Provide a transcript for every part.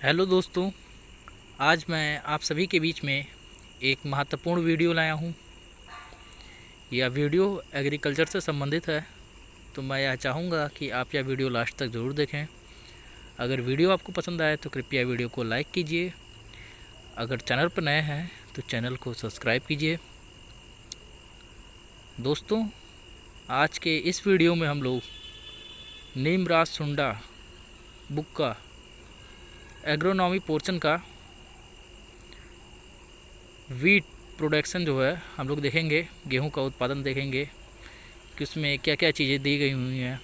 Hello दोस्तों, आज मैं आप सभी के बीच में एक महत्वपूर्ण वीडियो लाया हूँ। यह वीडियो एग्रीकल्चर से संबंधित है, तो मैं यह चाहूँगा कि आप यह वीडियो लास्ट तक ज़रूर देखें। अगर वीडियो आपको पसंद आए तो कृपया वीडियो को लाइक कीजिए। अगर चैनल पर नए हैं तो चैनल को सब्सक्राइब कीजिए। दोस्तों, आज के इस वीडियो में हम लोग नीमराज सुंडा बुक का एग्रोनॉमी पोर्शन का वीट प्रोडक्शन जो है हम लोग देखेंगे। गेहूं का उत्पादन देखेंगे कि उसमें क्या क्या चीज़ें दी गई हुई हैं।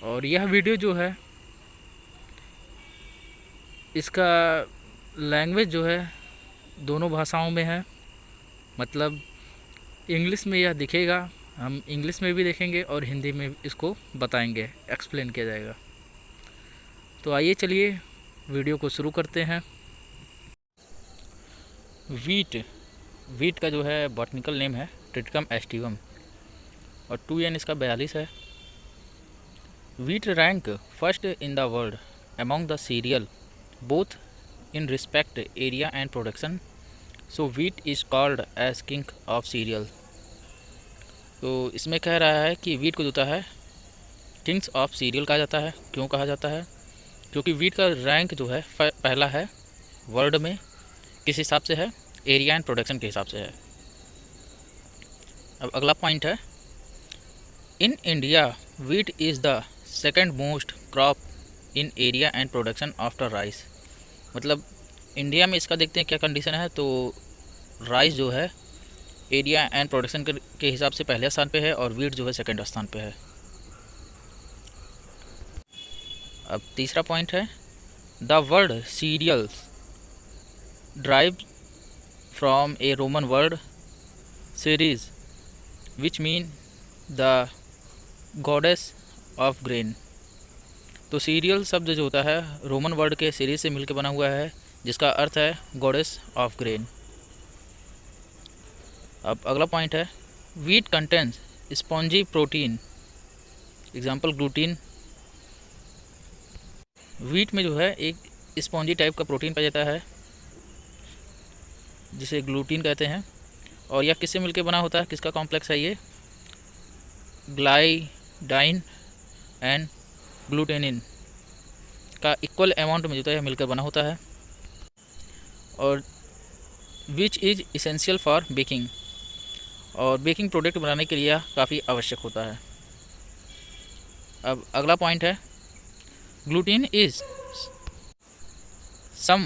और यह वीडियो जो है इसका लैंग्वेज जो है दोनों भाषाओं में है। मतलब इंग्लिश में यह दिखेगा, हम इंग्लिश में भी देखेंगे और हिंदी में इसको बताएंगे, एक्सप्लेन किया जाएगा। तो आइए चलिए वीडियो को शुरू करते हैं। वीट का जो है बॉटनिकल नेम है ट्रिटिकम एस्टिवम और 2N इसका 42 है। Wheat rank first in the world among the cereal both in respect area and production, so wheat is called as king of cereal. तो इसमें कह रहा है कि वीट को जो होता है किंग्स ऑफ सीरियल कहा जाता है। क्यों कहा जाता है? क्योंकि वीट का रैंक जो है पहला है वर्ल्ड में। किस हिसाब से है? एरिया एंड प्रोडक्शन के हिसाब से है। अब अगला पॉइंट है, in India wheat is the second most crop in area and production after rice. मतलब इंडिया में इसका देखते हैं क्या कंडीशन है। तो राइस जो है एरिया एंड प्रोडक्शन के हिसाब से पहले स्थान पे है और वीट जो है सेकंड स्थान पे है। अब तीसरा पॉइंट है, the word cereals drive from a Roman word Ceres which mean the goddess of grain. तो सीरियल शब्द जो होता है रोमन वर्ड के सीरीज से मिलकर बना हुआ है, जिसका अर्थ है गॉडेस ऑफ ग्रेन। अब अगला पॉइंट है, wheat contains spongy protein, example gluten. Wheat में जो है एक स्पॉन्जी टाइप का प्रोटीन पाया जाता है जिसे ग्लूटीन कहते हैं। और यह किससे मिलकर बना होता है? किसका कॉम्प्लेक्स है ये? ग्लाइडाइन एंड ग्लूटेनिन का इक्वल अमाउंट में जो है मिलकर बना होता है। और which is essential for baking, और बेकिंग प्रोडक्ट बनाने के लिए काफ़ी आवश्यक होता है। अब अगला पॉइंट है, gluten is some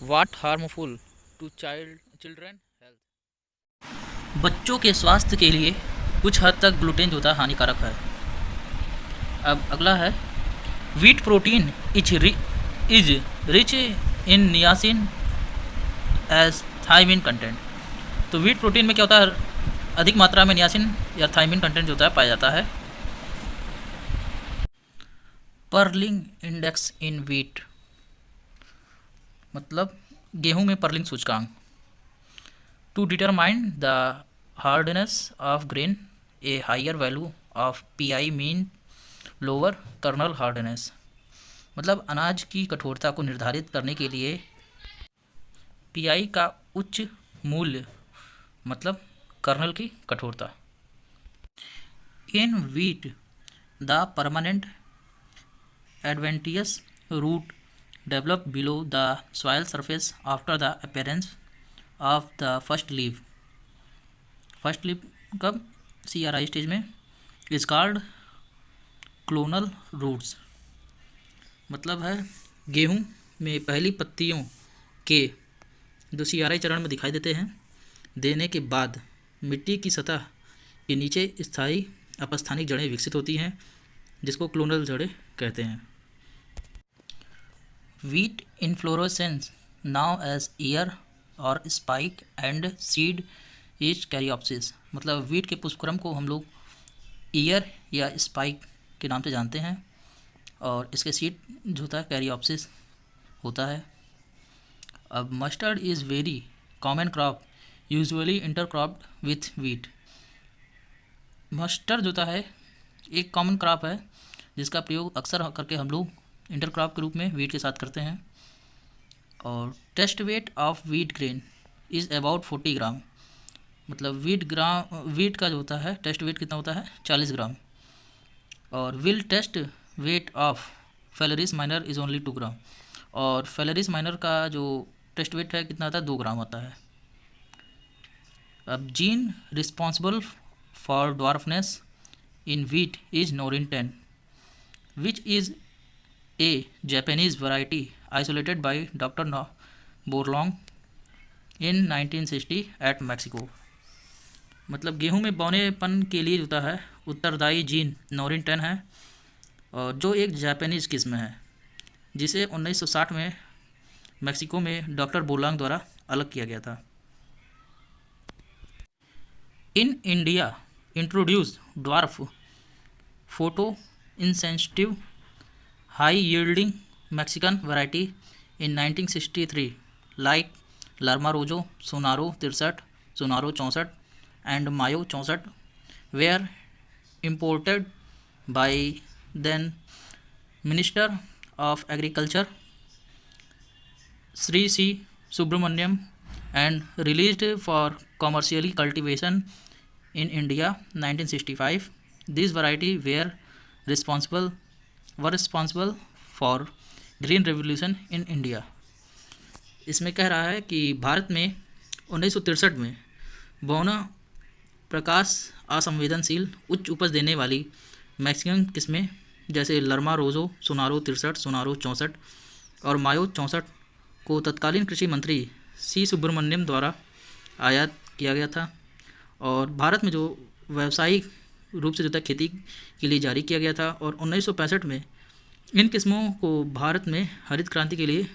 watt harmful to children health. बच्चों के स्वास्थ्य के लिए कुछ हद तक ग्लूटेन जो होता है हानिकारक है। अब अगला है, wheat protein is rich in niacin as thiamine content. तो वीट प्रोटीन में क्या होता है? अधिक मात्रा में नियासिन या थायमिन कंटेंट जो होता है पाया जाता है। पर्लिंग इंडेक्स इन वीट, मतलब गेहूं में पर्लिंग सूचकांक। To determine the hardness of grain, a higher value of PI mean lower kernel hardness. मतलब अनाज की कठोरता को निर्धारित करने के लिए पीआई का उच्च मूल्य, मतलब कर्नल की कठोरता। In wheat the permanent adventitious root develop below the soil surface after the appearance of the first leave. First leave कब? CRI स्टेज में। Is called clonal roots. मतलब है गेहूं में पहली पत्तियों के जो CRI चरण में दिखाई देते हैं, देने के बाद मिट्टी की सतह के नीचे स्थायी अपस्थानिक जड़ें विकसित होती हैं, जिसको क्लोनल जड़ें कहते हैं। Wheat inflorescence known as ear और spike and seed is caryopsis. मतलब वीट के पुष्पक्रम को हम लोग ईयर या स्पाइक के नाम से जानते हैं और इसके सीड जो होता है कैरियोप्सिस होता है। अब mustard is very common crop usually intercropped with wheat. Mustard जो होता है एक कॉमन क्रॉप है जिसका प्रयोग अक्सर करके हम लोग इंटरक्रॉप के रूप में वीट के साथ करते हैं। और test weight of wheat grain is about 40 gram, मतलब वीट का जो होता है टेस्ट वेट कितना होता है 40 ग्राम। और will test weight of Phalaris minor is only 2 gram, और फेलरिस माइनर का जो टेस्ट वेट है कितना आता है 2 ग्राम होता है। अब gene responsible for dwarfness in wheat is Norin 10 which is a Japanese variety isolated by doctor Borlaug in 1960 at Mexico. मतलब गेहूं में बौनेपन के लिए होता है उत्तरदायी जीन नोरिन 10 है, और जो एक जापानीज किस्म है जिसे 1960 में मैक्सिको में डॉक्टर बोरलॉन्ग द्वारा अलग किया गया था। In India introduce dwarf photo insensitive high yielding Mexican variety in 1963 like Lerma Rojo, Sonaro 63, Sonaro 64 and Mayo 64 were imported by then Minister of Agriculture Sri C. Subramaniam and released for commercially cultivation in India 1965. These variety were responsible for green revolution in India. इसमें कह रहा है कि भारत में 1963 में बौना प्रकाश असंवेदनशील उच्च उपज देने वाली मैक्सिकन किस्में जैसे लर्मा रोजो, सोनारो 63, सोनारो 64 और मायो 64 को तत्कालीन कृषि मंत्री सी सुब्रमण्यम द्वारा आयात किया गया था, और भारत में जो व्यावसायिक रूप से जो था खेती के लिए जारी किया गया था। और 1965 में इन किस्मों को भारत में हरित क्रांति के लिए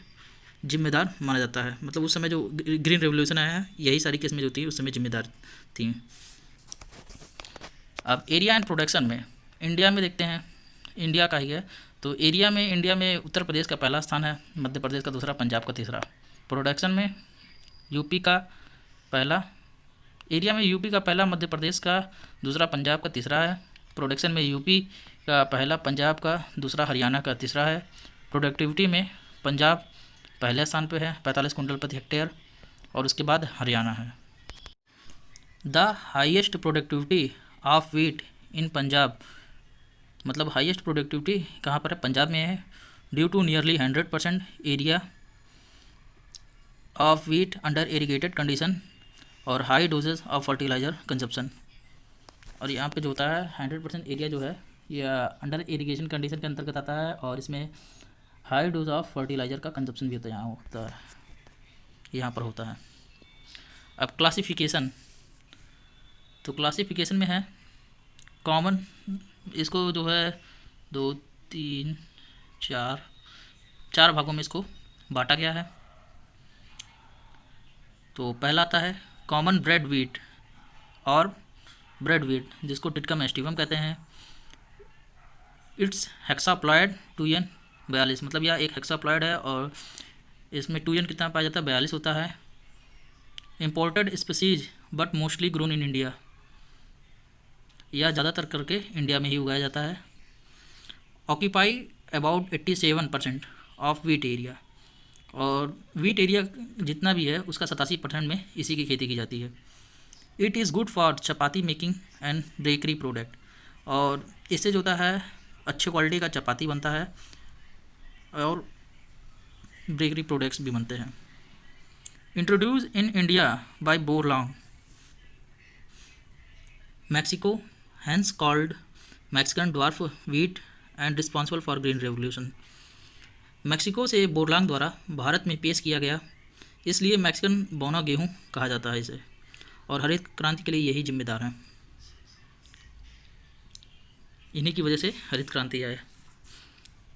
जिम्मेदार माना जाता है। मतलब उस समय जो ग्रीन रेवोल्यूशन आया है यही सारी किस्में जो थी उस समय जिम्मेदार थी। अब एरिया एंड प्रोडक्शन में इंडिया में देखते हैं, इंडिया का ही है तो एरिया में इंडिया में उत्तर प्रदेश का पहला स्थान है, मध्य प्रदेश का दूसरा, पंजाब का तीसरा। प्रोडक्शन में यूपी का पहला, एरिया में यूपी का पहला, मध्य प्रदेश का दूसरा, पंजाब का तीसरा है। प्रोडक्शन में यूपी का पहला, पंजाब का दूसरा, हरियाणा का तीसरा है। प्रोडक्टिविटी में पंजाब पहले स्थान पे है 45 कुंटल प्रति हेक्टेयर, और उसके बाद हरियाणा है। The highest productivity of wheat in Punjab, मतलब हाईएस्ट प्रोडक्टिविटी कहाँ पर है, पंजाब में है, due to nearly 100% area of wheat under irrigated condition और high doses of fertiliser consumption. और यहाँ पे जो होता है 100% एरिया जो है यह अंडर इरीगेशन कंडीशन के अंतर्गत आता है, और इसमें हाई डोज ऑफ फर्टिलाइज़र का कंजप्शन भी होता है यहाँ पर होता है। अब क्लासिफिकेशन, तो क्लासिफिकेशन में है कॉमन, इसको जो है 2, 3, 4 भागों में इसको बांटा गया है। तो पहला आता है कॉमन ब्रेड वीट और ब्रेड वीट, जिसको टिटकम एस्टिवम कहते हैं। इट्स हेक्साप्लॉयड 2n42, मतलब यह एक हेक्साप्लॉयड है और इसमें 2n कितना पाया जाता है, 42 होता है। Imported species but mostly grown in India, यह ज़्यादातर करके इंडिया में ही उगाया जाता है। Occupy about 87% of wheat area, और वीट एरिया जितना भी है उसका 87% में इसी की खेती की जाती है। It is good for chapati making and bakery product, और इससे जो होता है अच्छे क्वालिटी का चपाती बनता है और बेकरी प्रोडक्ट्स भी बनते हैं। Introduce in India by Borlaug, Mexico, hence called Mexican dwarf wheat and responsible for green revolution. Mexico से बोरलॉन्ग द्वारा भारत में पेश किया गया, इसलिए मैक्सिकन बौना गेहूँ कहा जाता है इसे, और हरित क्रांति के लिए यही जिम्मेदार हैं, इन्हीं की वजह से हरित क्रांति आया।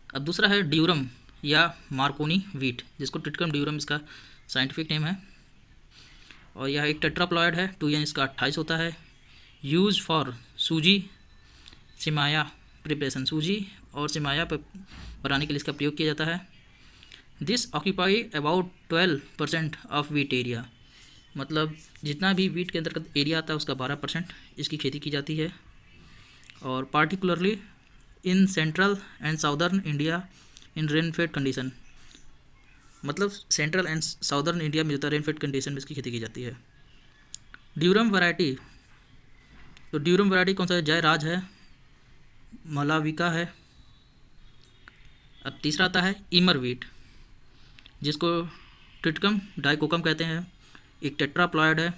अब दूसरा है ड्यूरम या मार्कोनी वीट, जिसको टिटकम ड्यूरम इसका साइंटिफिक नेम है, और यह एक टेट्राप्लॉयड है, 2n इसका 28 होता है। यूज फॉर सूजी सिमाया प्रिपरेशन, सूजी और सिमाया बनाने के लिए इसका प्रयोग किया जाता है। This occupy about 12% of wheat area, मतलब जितना भी वीट के अंतर्गत एरिया आता है उसका 12% इसकी खेती की जाती है। और particularly in central and southern India in rainfed condition, मतलब सेंट्रल एंड साउदर्न इंडिया में जो है रेनफेड कंडीशन में इसकी खेती की जाती है। ड्यूरम वैरायटी, तो ड्यूरम वैरायटी कौन सा है? जयराज है, मलाविका है। अब तीसरा आता है ईमर वीट, जिसको ट्रिटिकम डाइकोकम कहते हैं, एक टेट्राप्लॉयड है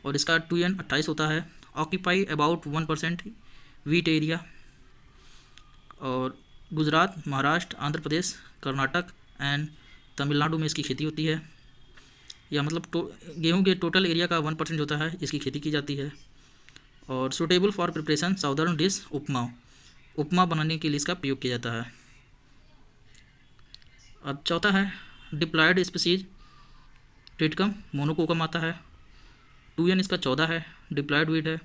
और इसका 2N28 होता है। ऑक्यूपाई अबाउट 1% वीट एरिया, और गुजरात, महाराष्ट्र, आंध्र प्रदेश, कर्नाटक एंड तमिलनाडु में इसकी खेती होती है। या मतलब गेहूं के टोटल एरिया का 1% होता है, इसकी खेती की जाती है। और suitable for preparation southern dish upma बनाने के लिए इसका प्रयोग किया जाता है। अब चौथा है डिप्लॉयड स्पीसीज ट्रिटिकम मोनोकोकम आता है। 2N इसका 14 है, डिप्लॉयड वीट है।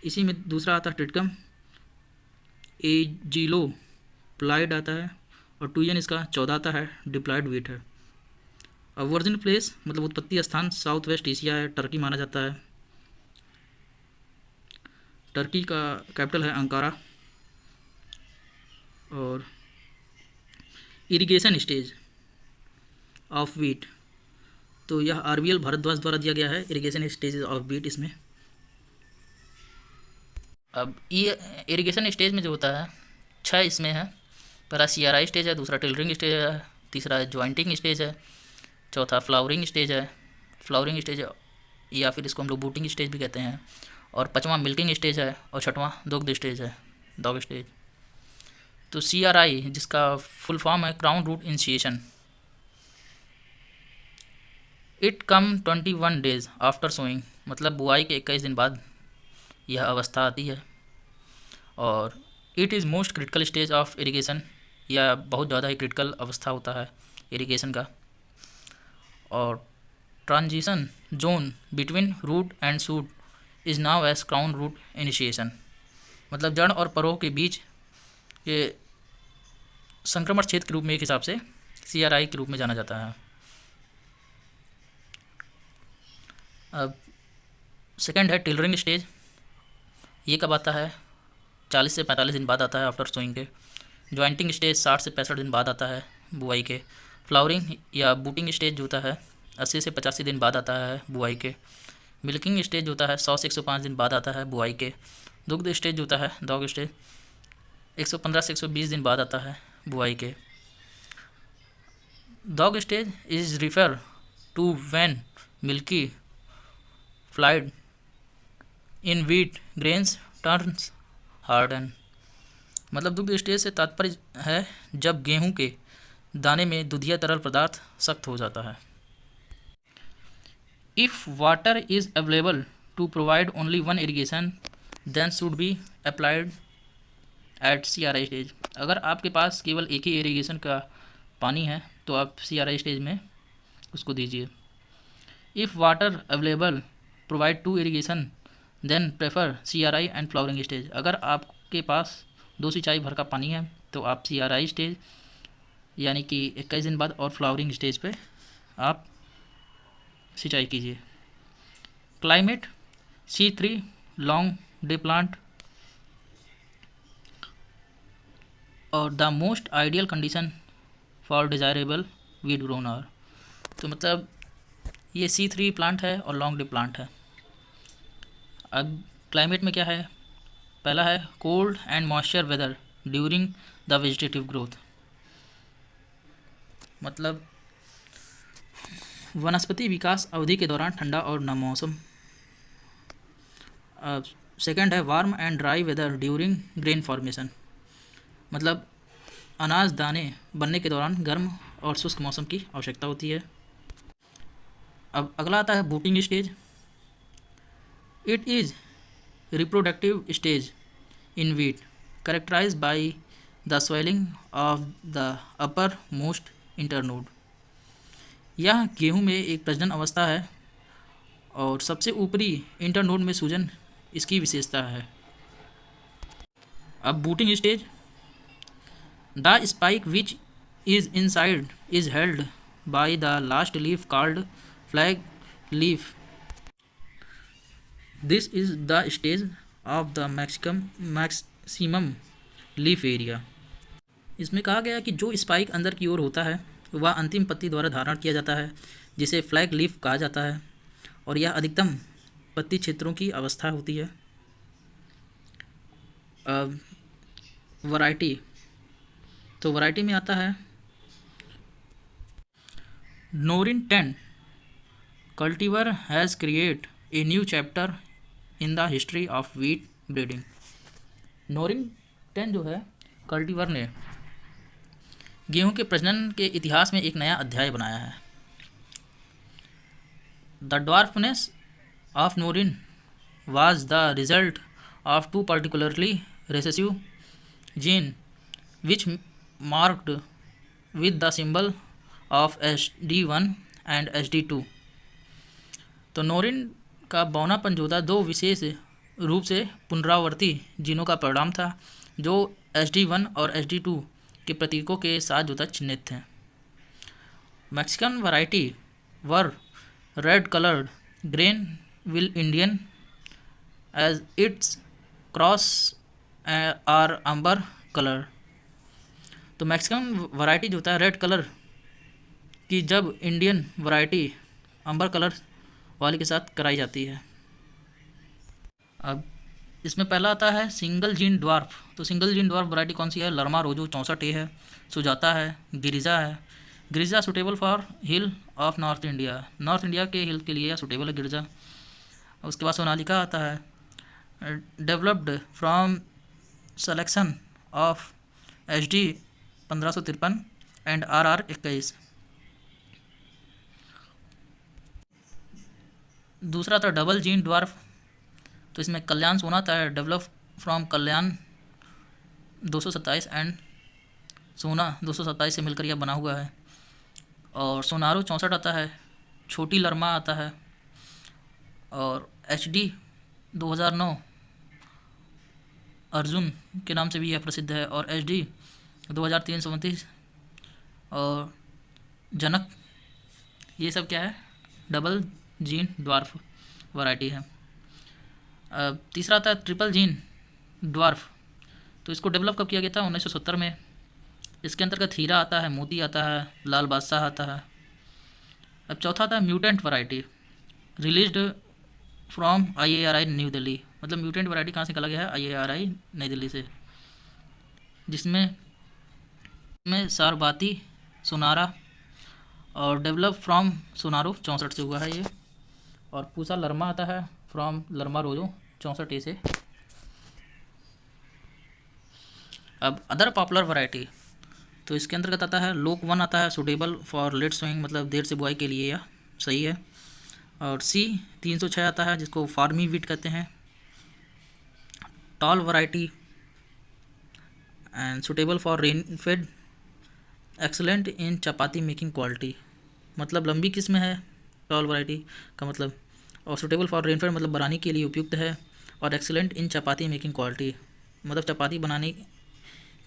इसी में दूसरा आता है ट्रिटिकम एजिलो प्लाइड आता है और 2N इसका 14 आता है, डिप्लॉयड वीट है। अब वर्जिन प्लेस मतलब उत्पत्ति स्थान साउथ वेस्ट एशिया है, टर्की माना जाता है। टर्की का कैपिटल है अंकारा। और इरिगेशन स्टेज ऑफ वीट, तो यह RVL भारद्वाज द्वारा दिया गया है, इरिगेशन स्टेज ऑफ वीट इसमें। अब ये इरिगेशन स्टेज में जो होता है 6 इसमें है। पहला CRI स्टेज है, दूसरा टिलरिंग स्टेज है, तीसरा ज्वाइंटिंग स्टेज है, चौथा फ्लावरिंग स्टेज है, फ्लावरिंग स्टेज या फिर इसको हम लोग बूटिंग स्टेज भी कहते हैं, और पाँचवा मिल्किंग स्टेज है, और छठवां दुग्ध स्टेज है, डॉग स्टेज। तो CRI जिसका फुल फॉर्म है crown root initiation, it come 21 days after sowing, मतलब बुआई के 21 दिन बाद यह अवस्था आती है। और it is most critical stage of irrigation, यह बहुत ज़्यादा ही क्रिटिकल अवस्था होता है इरिगेशन का। और transition zone between root and shoot is known as crown root initiation, मतलब जड़ और परोह के बीच ये संक्रमण क्षेत्र के रूप में एक हिसाब से CRI के रूप में जाना जाता है। अब सेकंड है टिलरिंग स्टेज, ये कब आता है? 40 से 45 दिन बाद आता है आफ्टर सोइंग के। ज्वाइंटिंग स्टेज 60 से 65 दिन बाद आता है बुआई के। फ्लावरिंग या बूटिंग स्टेज होता है 80 से 85 दिन बाद आता है बुआई के। मिल्किंग स्टेज होता है 100 से 105 दिन बाद आता है बुआई के। दुग्ध स्टेज होता है डॉग स्टेज 115 से 120 दिन बाद आता है बुआई के। Dog stage is refer to when milky fluid in wheat grains turns harden, मतलब दुग्ध स्टेज से तात्पर्य है जब गेहूं के दाने में दूधिया तरल पदार्थ सख्त हो जाता है। If water is available to provide only one irrigation then should be applied at CRI stage, अगर आपके पास केवल एक ही इरिगेशन का पानी है तो आप CRI स्टेज में उसको दीजिए। If water available provide two irrigation then prefer CRI and flowering stage, अगर आपके पास 2 सिंचाई भर का पानी है तो आप CRI स्टेज यानी कि 21 दिन बाद और फ्लावरिंग स्टेज पे आप सिंचाई कीजिए। Climate C3 long day plant और the most ideal condition for desirable wheat grower, तो मतलब ये C3 प्लांट है और लॉन्ग डे प्लांट है। अब क्लाइमेट में क्या है? पहला है cold and moisture weather during the vegetative growth, मतलब वनस्पति विकास अवधि के दौरान ठंडा और नम मौसम। सेकंड है warm and dry weather during grain formation, मतलब अनाज दाने बनने के दौरान गर्म और शुष्क मौसम की आवश्यकता होती है। अब अगला आता है booting stage. It is reproductive stage in wheat characterize by the swelling of the uppermost internode, यह गेहूं में एक प्रजनन अवस्था है और सबसे ऊपरी इंटरनोड में सूजन इसकी विशेषता है। अब booting stage, the spike which is inside is held by the last leaf called flag leaf, this is the stage of the maximum leaf area, इसमें कहा गया कि जो स्पाइक अंदर की ओर होता है वह अंतिम पत्ती द्वारा धारण किया जाता है, जिसे फ्लैग लीफ कहा जाता है, और यह अधिकतम पत्ती क्षेत्रों की अवस्था होती है। वैरायटी, तो वैरायटी में आता है Norin 10 cultivar has create a new chapter in the history of wheat breeding. Norin 10 जो है कल्टीवर ने गेहूं के प्रजनन के इतिहास में एक नया अध्याय बनाया है। The dwarfness of Norin was the result of two particularly recessive genes which marked with the symbol of SD1 and SD2। तो नोरिन का बौना पंजोदा दो विशेष रूप से पुनरावर्ती जीनों का परिणाम था जो SD1 और SD2 के प्रतीकों के साथ जुदा चिह्नित थे। Mexican variety were red coloured grain will Indian as its cross are amber color। तो मैक्सिकन वैरायटी जो होता है रेड कलर की जब इंडियन वैरायटी अंबर कलर वाली के साथ कराई जाती है। अब इसमें पहला आता है सिंगल जीन ड्वार्फ। तो सिंगल जीन ड्वार्फ वैरायटी कौन सी है? लरमा रोजो 64A है, सुजाता है, गिरिजा है। Girija suitable for hill of north India, north India के हिल के लिए सुटेबल है गिरिजा। उसके बाद सोनालिका आता है, developed from selection of HD 1553 and RR 21। दूसरा था डबल जीन ड्वार्फ। तो इसमें कल्याण सोना आता है, डेवलप फ्रॉम कल्याण 227 एंड सोना 227 से मिलकर यह बना हुआ है। और सोनारो 64 आता है, छोटी लरमा आता है, और HD 2009 अर्जुन के नाम से भी यह प्रसिद्ध है, और HD 2334 और जनक, ये सब क्या है? डबल जीन ड्वार्फ वैरायटी है। तीसरा आता है ट्रिपल जीन ड्वार्फ। तो इसको डेवलप कब किया गया था? 1970 में। इसके अंतर्गत हीरा आता है, मोती आता है, लाल बादशाह आता है। अब चौथा आता है mutant variety, released from IARI new Delhi. मतलब म्यूटेंट वैरायटी कहाँ से निकाला गया है? IARI नई दिल्ली से, जिसमें सारबाती सोनारा और डेवलप फ्रॉम सोनारो 64 से हुआ है ये। और पूसा लरमा आता है फ्रॉम लरमा रोजो 64A से। अब अदर पॉपुलर वैरायटी, तो इसके अंतर्गत आता है लोक 1 आता है, सुटेबल फॉर लेट सोइंग, मतलब देर से बुआई के लिए यह सही है। और C 306 आता है, जिसको फार्मी वीट कहते हैं। Tall variety and suitable for rainfed, excellent in chapati making quality, मतलब लंबी किस्म है टॉल वैरायटी का मतलब। और सुटेबल फॉर रेनफेड मतलब बनाने के लिए उपयुक्त है। और excellent in chapati making quality मतलब चपाती बनाने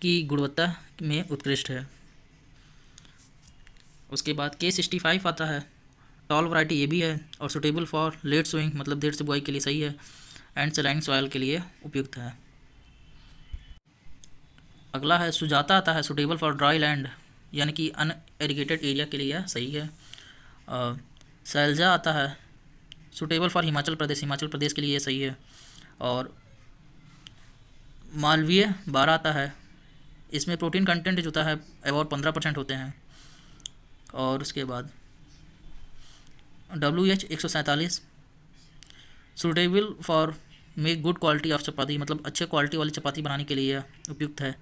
की गुणवत्ता में उत्कृष्ट है। उसके बाद K65 आता है, टॉल वैरायटी ये भी है, और सुटेबल फॉर लेट सोइंग मतलब देर से बुआई के लिए सही है, एंड सैलाइन सॉयल के लिए उपयुक्त है। अगला है सुजाता आता है, सुटेबल फॉर ड्राई लैंड यानी कि अनएरिगेटेड एरिया के लिए सही है। सैलजा आता है, सुटेबल फॉर हिमाचल प्रदेश के लिए सही है। और मालवीय 12 आता है, इसमें प्रोटीन कंटेंट जो होता है अबाउट 15% होते हैं। और उसके बाद WH 147 suitable for make good quality of chapati मतलब अच्छे क्वालिटी वाली चपाती बनाने के लिए उपयुक्त है।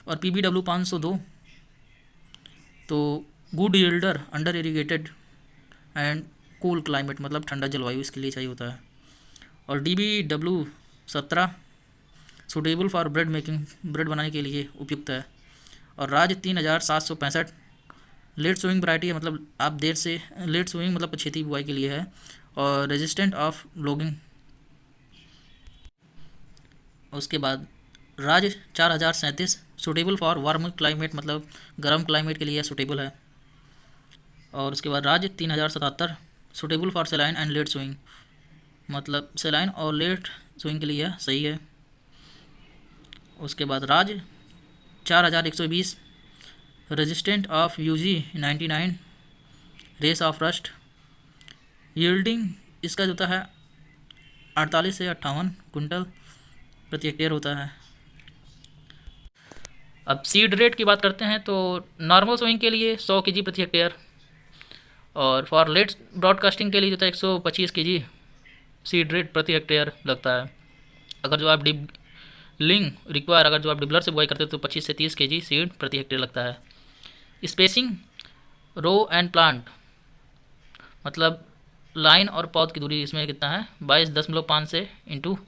और PBW 502 तो good yielder under irrigated and cool climate मतलब ठंडा जलवायु इसके लिए चाहिए होता है। और DBW 17 suitable for bread making bread बनाने के लिए उपयुक्त है। और राज 3765 लेट सोइंग वैरायटी है, मतलब आप देर से लेट सोइंग मतलब पछेती बुआई के लिए है। और रेजिस्टेंट ऑफ ब्लॉगिंग। उसके बाद राज 4037 सूटेबल फॉर वार्म क्लाइमेट मतलब गर्म क्लाइमेट के लिए सूटेबल है। और उसके बाद Raj 3077 suitable for saline and late sowing मतलब सेलाइन और लेट सोइंग के लिए सही है। उसके बाद Raj 4120, resistant of UG 99, race of rust. Yielding इसका जो होता है 48 से 58 कुंटल प्रति हेक्टेयर होता है। अब सीड रेट की बात करते हैं तो नॉर्मल सोइंग के लिए 100 केजी प्रति हेक्टेयर, और फॉर लेट ब्रॉडकास्टिंग के लिए जो था 125 केजी सीड रेट प्रति हेक्टेयर लगता है। अगर जो आप डिबलिंग रिक्वायर, अगर जो आप डिबलर से बुआई करते हैं तो 25 से 30 केजी सीड प्रति हेक्टेयर लगता है। स्पेसिंग रो एंड प्लांट, मतलब लाइन और पौध की दूरी इसमें कितना है 22.5 से इंटू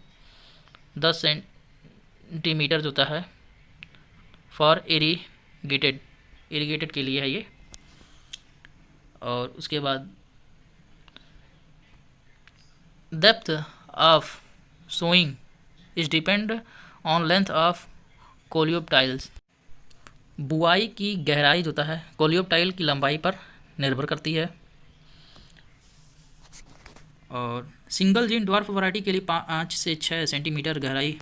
10 सेंटीमीटर जो होता है फॉर इरीगेटेड के लिए है ये। और उसके बाद depth of sowing is depend on length of coleoptiles. बुआई की गहराई जो होता है कोलियोप्टाइल की लंबाई पर निर्भर करती है। और सिंगल जीन ड्वार्फ वैरायटी के लिए 5 से 6 सेंटीमीटर गहराई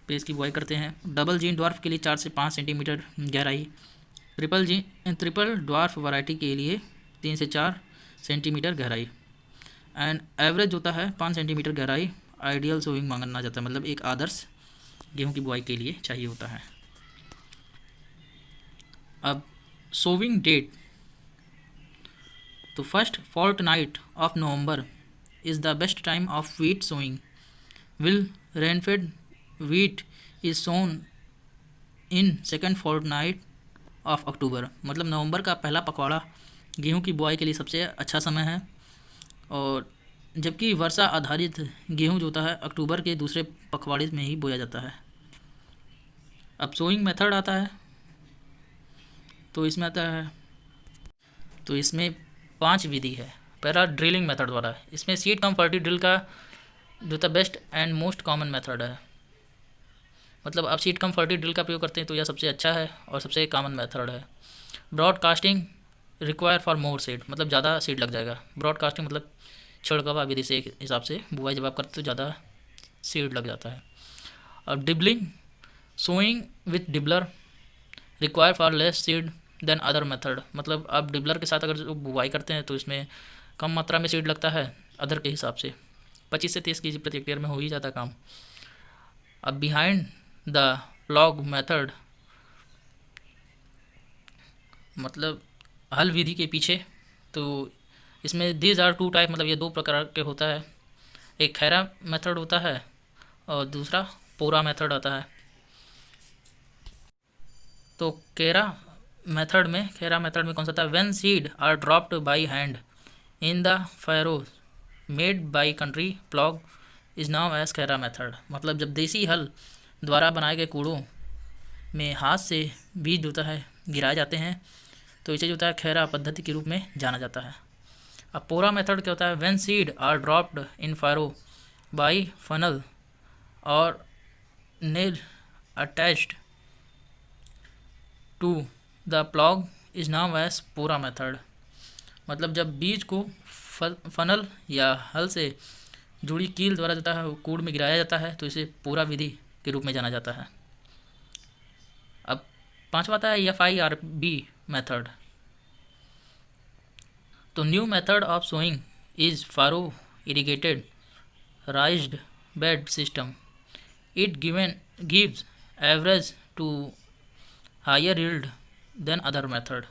पे इसकी बुआई करते हैं। डबल जीन ड्वार्फ के लिए 4 से 5 सेंटीमीटर गहराई। ट्रिपल ड्वार्फ वैरायटी के लिए 3 से 4 सेंटीमीटर गहराई। एंड एवरेज होता है 5 सेंटीमीटर गहराई आइडियल सोइंग माना जाता है, मतलब एक आदर्श गेहूं की बुआई के लिए चाहिए होता है। अब सोविंग डेट, तो first fortnight of November is the best time of wheat sowing. Will rainfed wheat is sown in second fortnight of October, मतलब नवंबर का पहला पखवाड़ा गेहूं की बुआई के लिए सबसे अच्छा समय है। और जबकि वर्षा आधारित गेहूं जो होता है अक्टूबर के दूसरे पखवाड़े में ही बोया जाता है। अब सोइंग मेथड आता है, तो इसमें आता है, तो इसमें 5 विधि है। पहला ड्रिलिंग मेथड द्वारा, इसमें सीड कम फर्टी ड्रिल का जो था best and most common method है। मतलब आप सीड कम फर्टी ड्रिल का प्रयोग करते हैं तो यह सबसे अच्छा है और सबसे कॉमन मेथड है। Broadcasting require for more seed, मतलब ज़्यादा सीड लग जाएगा। ब्रॉडकास्टिंग मतलब छिड़कावा विधि से एक हिसाब से बुआई जब आप करते तो ज़्यादा सीड लग जाता है। और dibbling sowing with dibbler require for less seed than other method, मतलब आप डिबलर के साथ अगर जो बुआई करते हैं तो इसमें कम मात्रा में सीड लगता है अदर के हिसाब से। 25 से 30 केजी प्रति हेक्टेयर में हो ही जाता काम। अब बिहाइंड द प्लॉग मेथड, मतलब हल विधि के पीछे, तो इसमें दीज आर 2 टाइप, मतलब ये 2 प्रकार के होता है। एक खैरा मेथड होता है और दूसरा पोरा मेथड आता है। तो खैरा मेथड में कौन सा था, when seed are dropped by hand in the furrow made by country plough is known as Kera method, मतलब जब देसी हल द्वारा बनाए गए कूड़ों में हाथ से बीज होता है गिराए जाते हैं तो इसे जो होता है खैरा पद्धति के रूप में जाना जाता है। अब पोरा मेथड क्या होता है, when seed are dropped in furrow by funnel और nail attached to the plough is known as pora method, मतलब जब बीज को फनल या हल से जुड़ी कील द्वारा जाता है कूड़ में गिराया जाता है तो इसे पोरा विधि के रूप में जाना जाता है। अब 5वां आता है FIRB मेथड। तो new method of sowing is furrow irrigated raised bed system. It gives average to higher yield than other method,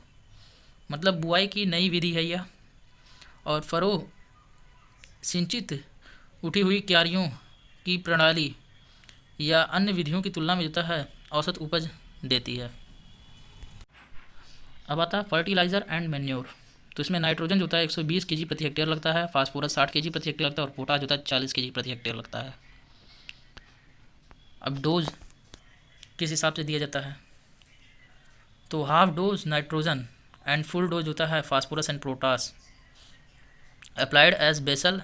मतलब बुआई की नई विधि है यह, और फरो सिंचित उठी हुई क्यारियों की प्रणाली या अन्य विधियों की तुलना में जो है औसत उपज देती है। अब आता है फर्टिलाइज़र एंड मैन्योर। तो इसमें नाइट्रोजन जो होता है 120 केजी प्रति हेक्टेयर लगता है, फास्फोरस 60 केजी प्रति हेक्टेयर लगता है और पोटाश जो होता है 40 केजी प्रति हेक्टेयर लगता है। अब डोज किस हिसाब से दिया जाता है, तो half dose nitrogen and full dose होता है phosphorus and potash applied as basal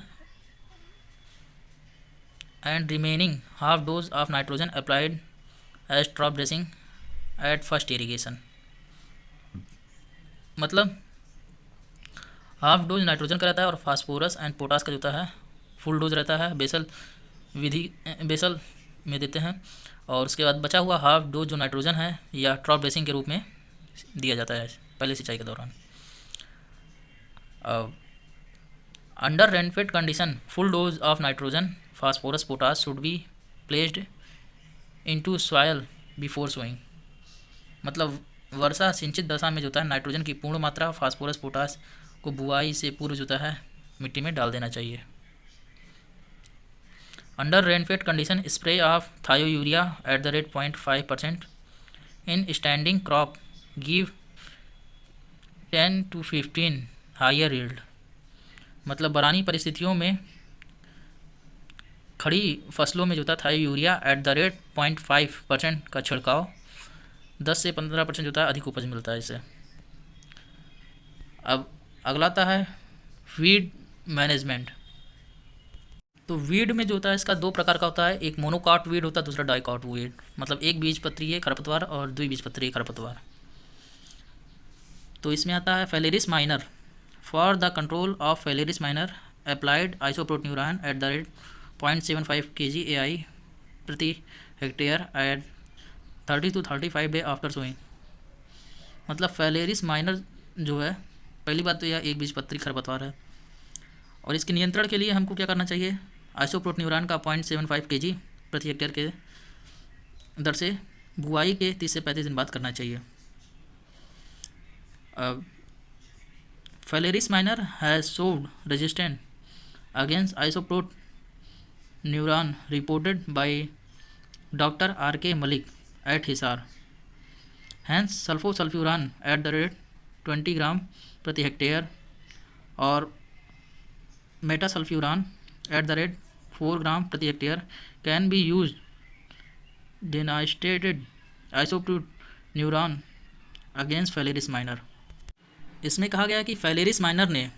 and remaining half dose of nitrogen applied as top dressing at first irrigation, मतलब हाफ डोज नाइट्रोजन का रहता है और फास्फोरस एंड पोटास का जो होता है फुल डोज रहता है बेसल में देते हैं, और उसके बाद बचा हुआ हाफ डोज जो नाइट्रोजन है या ड्रॉप ड्रेसिंग के रूप में दिया जाता है पहले सिंचाई के दौरान। Under rainfed condition full dose of nitrogen phosphorus potash should be placed into soil before sowing. मतलब वर्षा सिंचित दशा में जो होता है नाइट्रोजन की पूर्ण मात्रा फास्फोरस पोटास को बुआई से पूर्व जो होता है मिट्टी में डाल देना चाहिए। Under rainfed condition spray of thiourea at the rate 0.5% in standing crop give 10 to 15 higher yield. मतलब बरानी परिस्थितियों में खड़ी फसलों में जो था थायोयूरिया एट द रेट 0.5% का छिड़काव 10 से 15% जो होता है अधिक उपज मिलता है इससे। अब अगला आता है वीड मैनेजमेंट। तो वीड में जो होता है इसका दो प्रकार का होता है, एक मोनोकॉट वीड होता है, दूसरा डाइकॉट वीड, मतलब एक बीजपत्रीय खरपतवार और द्विबीजपत्रीय खरपतवार। तो इसमें आता है Phalaris minor. For the control of Phalaris minor applied isoproturon at the rate 0.75 kg AI प्रति hectare at 30 to 35 day after sowing. मतलब फेलेरिस माइनर जो है, पहली बात तो यह एक बीजपत्री खरपतवार है, और इसके नियंत्रण के लिए हमको क्या करना चाहिए, आइसोप्रोट्यूरान का 0.75 kg प्रति हेक्टेयर के दर से बुआई के 30 से 35 दिन बाद करना चाहिए। Phalaris minor has showed resistant against isoproturon reported by doctor R.K. Malik at Hisar. Hence sulfosulfuron at the rate 20 gram प्रति हेक्टेयर और metsulfuron at the rate 4 gram प्रति हेक्टेयर कैन बी यूज डेनाइस्टेटेड आइसोप्रोट्यूरान अगेंस्ट फेलेरिस माइनर। इसमें कहा गया कि Phalaris minor ने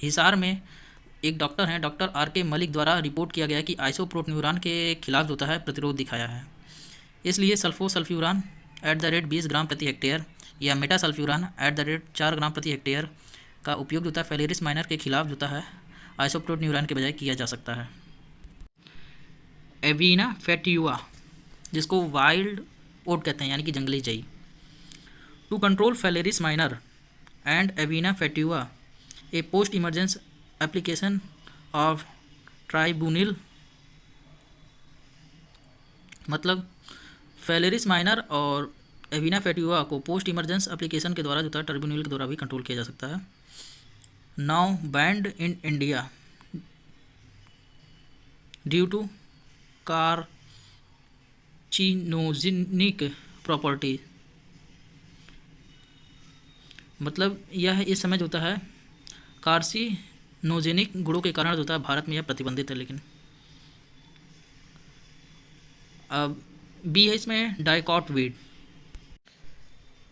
हिसार में एक डॉक्टर हैं, डॉक्टर R.K. मलिक द्वारा रिपोर्ट किया गया कि आइसोप्रोट्यूरान के खिलाफ होता है प्रतिरोध दिखाया है, इसलिए sulfosulfuron at the rate 20 gram प्रति हेक्टेयर या मेटासल्फ्यूरान एट द रेट 4 ग्राम प्रति हेक्टेयर का उपयोग होता है फेलेरिस माइनर के खिलाफ होता है आइसोप्रोट्यूरान के बजाय किया जा सकता है। एविना फेटियुआ, जिसको वाइल्ड ओट कहते हैं यानी कि जंगली जई। To control Phalaris minor and Avena fatua a post emergence application of Tribunil. मतलब फेलेरिस माइनर और एविना फेटियुआ को पोस्ट इमरजेंस एप्लीकेशन के द्वारा जो था ट्राइब्यूनिल के द्वारा भी कंट्रोल किया जा सकता है। Now banned in India due to carcinogenic property. मतलब यह इस समय जो होता है कार्सिनोजेनिक गुणों के कारण जो होता है भारत में यह प्रतिबंधित है। लेकिन अब बी है इसमें डाइकॉट वीड।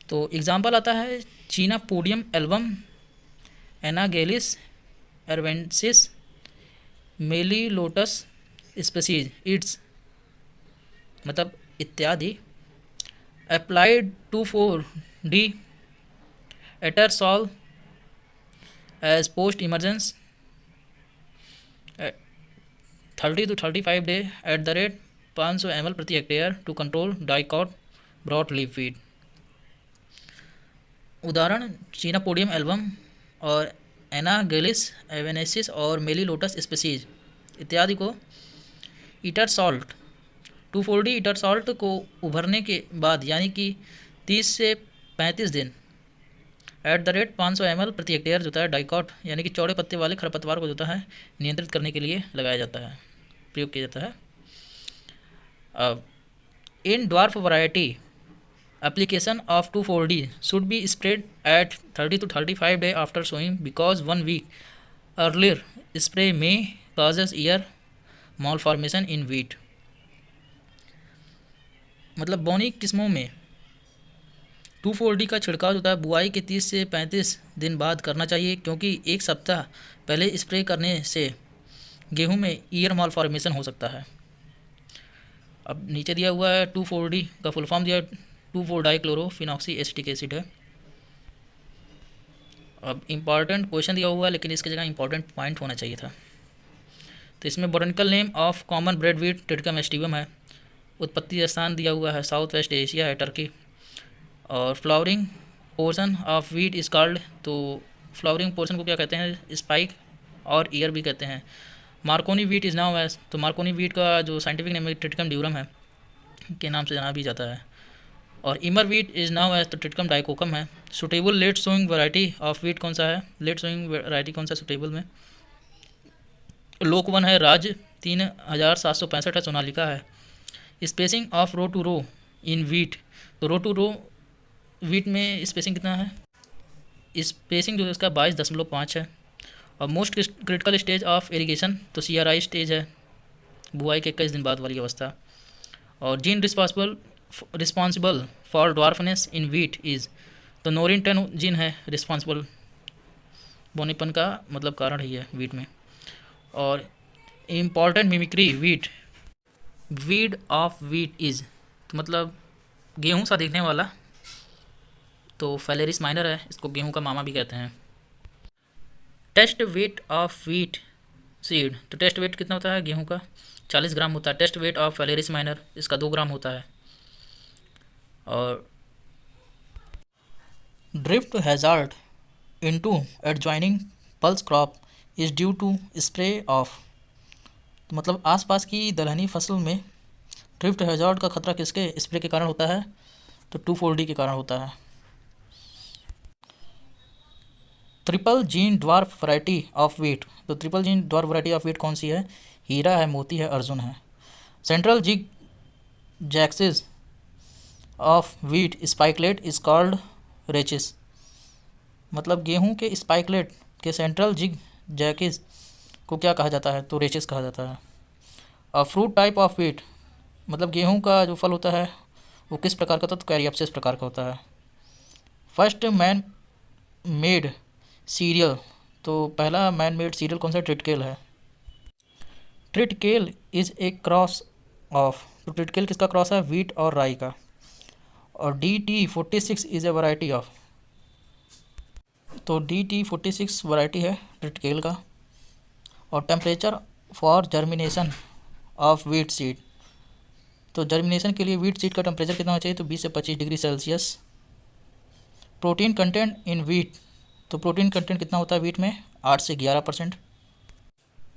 तो एग्जाम्पल आता है Chenopodium album, Anagallis arvensis, Melilotus species इट्स, मतलब इत्यादि। Applied 2,4-D ester salt as post emergence 30 to 35 day at the rate 500 ml प्रति hectare to control dicot broad leaf weed. उदाहरण चीनापोडियम एल्बम और एनागेलिस एवेनेसिस और मेलीलोटस स्पीसीज इत्यादि को eater salt 2,4-D eater salt को उभरने के बाद यानी कि 30 से 35 दिन एट द रेट 500 ml प्रति हेक्टेयर जो है डाइकॉट यानी कि चौड़े पत्ते वाले खरपतवार को जो है नियंत्रित करने के लिए लगाया जाता है, प्रयोग किया जाता है। In dwarf variety application of 2,4-D should be spread at 30 to 35 days after sowing because 1 week earlier spray may causes ear malformation in wheat। मतलब बोनी किस्मों में 2,4-D का छिड़काव होता है बुआई के 30 से 35 दिन बाद करना चाहिए, क्योंकि एक सप्ताह पहले स्प्रे करने से गेहूं में ईयर मालफॉर्मेशन हो सकता है। अब नीचे दिया हुआ है 2,4-D का फुल फॉर्म दिया 2,4-डाइक्लोरोफिनॉक्सी एसिटिक एसिड है। अब इम्पॉर्टेंट क्वेश्चन दिया हुआ है लेकिन इसकी जगह इम्पॉर्टेंट पॉइंट होना चाहिए था। तो इसमें botanical name of common bread wheat Triticum aestivum है, उत्पत्ति स्थान दिया हुआ है साउथ वेस्ट एशिया है, टर्की। और flowering portion of wheat is called, तो फ्लावरिंग पोर्शन को क्या कहते हैं, स्पाइक और ईयर भी कहते हैं। Macaroni wheat is known as, तो मार्कोनी वीट का जो साइंटिफिक नेम है ट्रिटिकम ड्यूरम है के नाम से जाना भी जाता है। और emmer wheat is known as, तो ट्रिटिकम डाइकोकम है। Suitable late sowing variety of wheat कौन सा है, लेट सोइंग वैरायटी कौन सा सुटेबल में, लोक वन है, राज 3765 है, सोनालिका है। Spacing of row to row in wheat, तो रो टू रो वीट में स्पेसिंग कितना है, स्पेसिंग जो है उसका 22.5 है। और most critical stage of irrigation, तो CRI स्टेज है, बुआई के 21 दिन बाद वाली अवस्था। और gene responsible for dwarfness in wheat is, तो नोरिन-10 जीन है रिस्पॉन्सिबल बोनेपन का मतलब कारण ही है वीट में। और important mimicry wheat, weed of wheat is, तो मतलब गेहूँ सा दिखने वाला, तो फैलेरिस माइनर है, इसको गेहूँ का मामा भी कहते हैं। Test weight of wheat seed, तो टेस्ट वेट कितना होता है गेहूं का, 40 ग्राम होता है। Test weight of phalaris minor, इसका 2 ग्राम होता है। और drift hazard into adjoining pulse crop is due to spray of, तो मतलब आसपास की दलहनी फसल में ड्रिफ्ट हैजार्ड का खतरा किसके स्प्रे के कारण होता है, तो 2,4-D के कारण होता है। Triple gene dwarf variety of wheat, तो triple gene dwarf variety of wheat कौन सी है, हीरा है, मोती है, अर्जुन है। Central zig zag axis of wheat spikelet is called rachis, मतलब गेहूं के स्पाइकलेट के सेंट्रल जिग जैकिस को क्या कहा जाता है, तो रेचिस कहा जाता है। और फ्रूट टाइप ऑफ वीट, मतलब गेहूं का जो फल होता है वो किस प्रकार का होता है, तो कैरियोप्सिस प्रकार का होता है। फर्स्ट मैन मेड सीरियल, तो पहला मैन मेड सीरियल कौन सा, ट्रिटकेल है। ट्रिटकेल इज़ ए क्रॉस ऑफ, तो ट्रिटकेल किसका क्रॉस है, वीट और राई का। और DT46 is a variety of, तो DT46 वैरायटी है ट्रिटकेल का। और temperature for germination of wheat seed, तो जर्मिनेशन के लिए वीट सीड का टेम्परेचर कितना होना चाहिए, तो 20 से 25 degree Celsius. Protein content in wheat, तो प्रोटीन कंटेंट कितना होता है वीट में, 8 से 11%।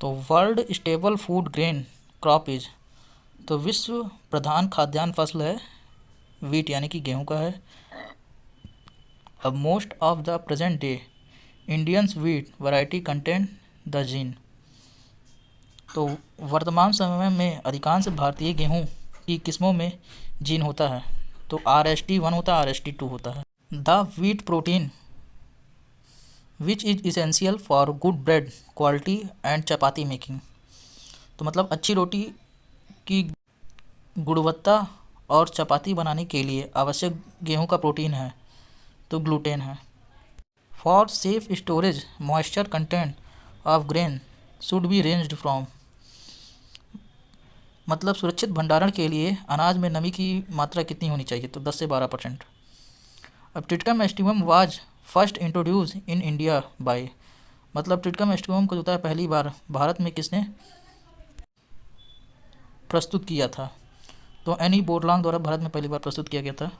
तो world stable food grain crop is, तो विश्व प्रधान खाद्यान्न फसल है वीट यानी कि गेहूं का है। अब most of the present day Indians wheat variety content the gene, तो वर्तमान समय में अधिकांश भारतीय गेहूं की किस्मों में जीन होता है, तो RST1 होता है, RST2 होता है। The wheat protein which is essential for good bread quality and chapati making, तो मतलब अच्छी रोटी की गुणवत्ता और चपाती बनाने के लिए आवश्यक गेहूं का प्रोटीन है, तो ग्लूटेन है। For safe storage moisture content of grain should be ranged from, मतलब सुरक्षित भंडारण के लिए अनाज में नमी की मात्रा कितनी होनी चाहिए, तो 10 से 12%। अब Triticum aestivum was first introduce in India bye, मतलब ट्रिटिकम एस्टिवम को जो होता है पहली बार भारत में किसने प्रस्तुत किया था, तो एनी बोरलॉन्ग द्वारा भारत में पहली बार प्रस्तुत किया गया था।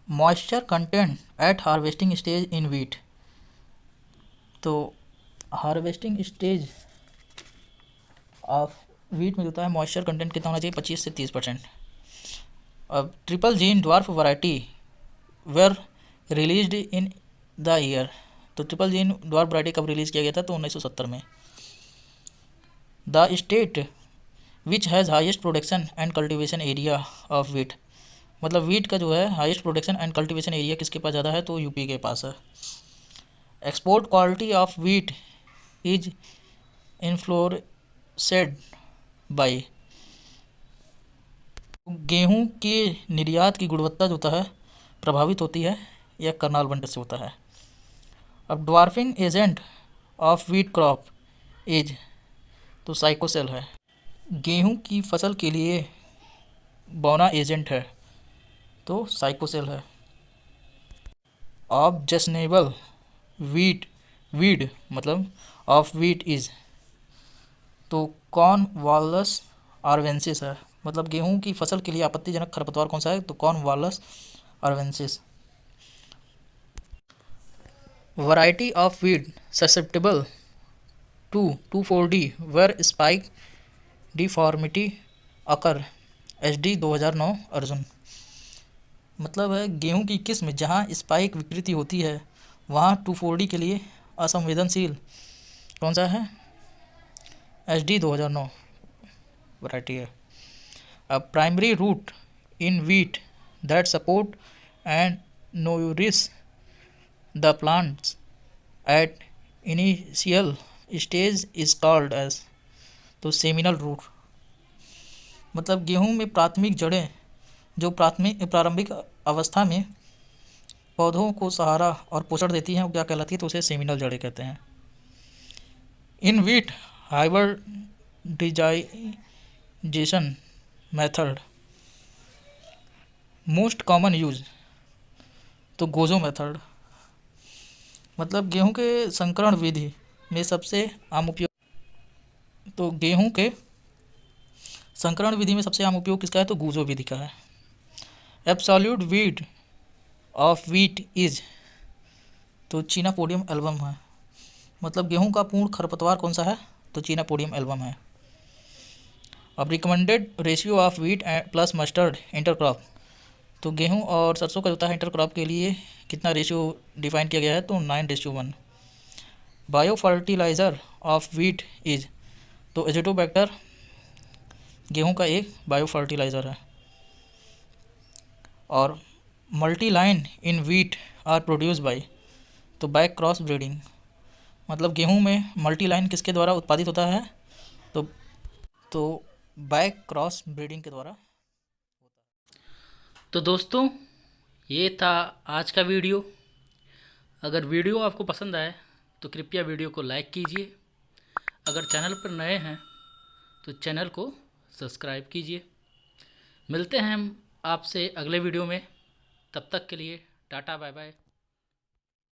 Moisture content eight harvesting stage in wheat, तो हार्वेस्टिंग स्टेज ऑफ वीट में जो होता है मॉइस्चर कंटेंट कितना होना चाहिए, 25 से 30%। अब triple gene dwarf variety were released in the year, तो ट्रिपल जीन ड्वार्फ वैरायटी कब रिलीज़ किया गया था, तो 1970 में। The state which has highest production and cultivation area of wheat, मतलब वीट का जो है highest production and cultivation area किसके पास ज़्यादा है, तो यूपी के पास है। Export quality of wheat is influenced by, गेहूं के निर्यात की गुणवत्ता जो होता है प्रभावित होती है या करनाल बंट से होता है। अब dwarfing agent of wheat crop is, तो साइकोसेल है, गेहूं की फसल के लिए बौना एजेंट है, तो साइकोसेल है। ऑब्जेक्शनेबल वीड मतलब ऑफ वीट इज, तो कॉर्नवालिस आर्वेंसिस है, मतलब गेहूं की फसल के लिए आपत्तिजनक खरपतवार कौन सा है? तो कॉर्नवालिस अर्वेंसिस। Variety of wheat susceptible to 2,4-D where spike deformity occur HD 2009 Arjun. मतलब है गेहूं की किस्म जहां स्पाइक विकृति होती है वहां 2,4-D के लिए असंवेदनशील कौन सा है? HD 2009 वैरायटी है। A primary root in wheat that support and nourish the plants at initial stage is called as, तो सेमिनल रूट। मतलब गेहूं में प्राथमिक जड़ें जो प्रारंभिक अवस्था में पौधों को सहारा और पोषण देती हैं वो क्या कहलाती है? तो उसे सेमिनल जड़ें कहते हैं। In wheat hybridization method most common use, तो गोजो मेथड। मतलब गेहूं के संकरण विधि में सबसे आम उपयोग, तो गेहूं के संकरण विधि में सबसे आम उपयोग किसका है? तो गूजो विधि का है। Absolute wheat of wheat is, तो चीनापोडियम एल्बम है। मतलब गेहूं का पूर्ण खरपतवार कौन सा है? तो चीनापोडियम एल्बम है। अब recommended ratio of wheat plus mustard intercrop, तो गेहूं और सरसों का होता है इंटरक्रॉप के लिए कितना रेशियो डिफाइन किया गया है? तो 9:1। Bio fertilizer of wheat is, तो एजिटोबैक्टर गेहूं का एक बायो फर्टिलाइज़र है। और multi line in wheat are produce by, तो बैक क्रॉस ब्रीडिंग। मतलब गेहूं में मल्टी लाइन किसके द्वारा उत्पादित होता है? तो बैक क्रॉस ब्रीडिंग के द्वारा। तो दोस्तों ये था आज का वीडियो। अगर वीडियो आपको पसंद आए तो कृपया वीडियो को लाइक कीजिए। अगर चैनल पर नए हैं तो चैनल को सब्सक्राइब कीजिए। मिलते हैं हम आपसे अगले वीडियो में। तब तक के लिए टाटा बाय बाय।